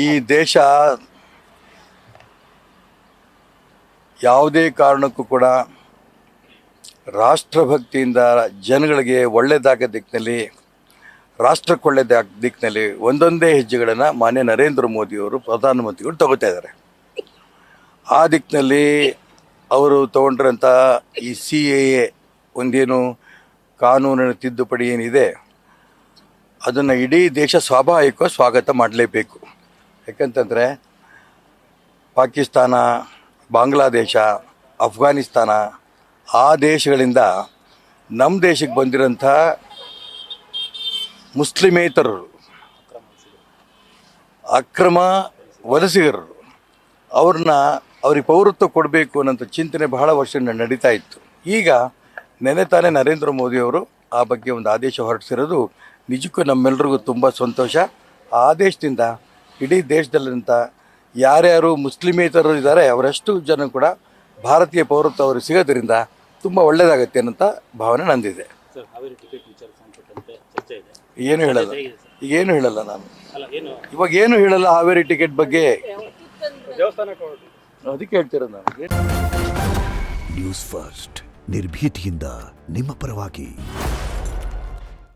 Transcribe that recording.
ಈ ದೇಶ ಯಾವುದೇ ಕಾರಣಕ್ಕೂ ಕೂಡ ರಾಷ್ಟ್ರಭಕ್ತಿಯಿಂದ ಜನಗಳಿಗೆ ಒಳ್ಳೆಯದಾಗ ದಿಕ್ಕಿನಲ್ಲಿ, ರಾಷ್ಟ್ರಕ್ಕೆ ಒಳ್ಳೆಯದಾಗ ದಿಕ್ಕಿನಲ್ಲಿ ಒಂದೊಂದೇ ಹೆಜ್ಜೆಗಳನ್ನು ಮಾನ್ಯ ನರೇಂದ್ರ ಮೋದಿಯವರು ಪ್ರಧಾನಮಂತ್ರಿಗಳು ತಗೋತಾ ಇದ್ದಾರೆ. ಆ ದಿಕ್ಕಿನಲ್ಲಿ ಅವರು ತಗೊಂಡ್ರಂಥ ಈ CAA ಒಂದೇನು ಕಾನೂನಿನ ತಿದ್ದುಪಡಿ ಏನಿದೆ ಅದನ್ನು ಇಡೀ ದೇಶ ಸ್ವಾಭಾವಿಕವಾಗಿ ಸ್ವಾಗತ ಮಾಡಲೇಬೇಕು. ಯಾಕಂತಂದರೆ ಪಾಕಿಸ್ತಾನ, ಬಾಂಗ್ಲಾದೇಶ, ಅಫ್ಘಾನಿಸ್ತಾನ ಆ ದೇಶಗಳಿಂದ ನಮ್ಮ ದೇಶಕ್ಕೆ ಬಂದಿರೋಂಥ ಮುಸ್ಲಿಮೇತರರು, ಅಕ್ರಮ ವಲಸಿಗರರು, ಅವ್ರಿಗೆ ಪೌರತ್ವ ಕೊಡಬೇಕು ಅನ್ನೋಂಥ ಚಿಂತನೆ ಬಹಳ ವರ್ಷದಿಂದ ನಡೀತಾ ಇತ್ತು. ಈಗ ನೆನೆ ತಾನೇ ನರೇಂದ್ರ ಮೋದಿಯವರು ಆ ಬಗ್ಗೆ ಒಂದು ಆದೇಶ ಹೊರಡಿಸಿರೋದು ನಿಜಕ್ಕೂ ನಮ್ಮೆಲ್ಲರಿಗೂ ತುಂಬ ಸಂತೋಷ. ಆ ಆದೇಶದಿಂದ ಇಡೀ ದೇಶದಲ್ಲಿಂಥ ಯಾರ್ಯಾರು ಮುಸ್ಲಿಮೇತರರು ಇದ್ದಾರೆ ಅವರಷ್ಟು ಜನ ಕೂಡ ಭಾರತೀಯ ಪೌರತ್ವ ಅವರು ಸಿಗೋದ್ರಿಂದ ತುಂಬ ಒಳ್ಳೆಯದಾಗತ್ತೆ ಅನ್ನೋಂಥ ಭಾವನೆ ನಂದಿದೆ. ಏನು ಹೇಳಲ್ಲ, ಈಗೇನು ಹೇಳಲ್ಲ ನಾನು, ಇವಾಗ ಏನು ಹೇಳಲ್ಲ ಹಾವೇರಿ ಟಿಕೆಟ್ ಬಗ್ಗೆ. ಅದಕ್ಕೆ ಹೇಳ್ತಿರೋದು ನಾನು. ನ್ಯೂಸ್ ಫಸ್ಟ್ ನಿರ್ಭೀತಿಯಿಂದ ನಿಮ್ಮ ಪರವಾಗಿ.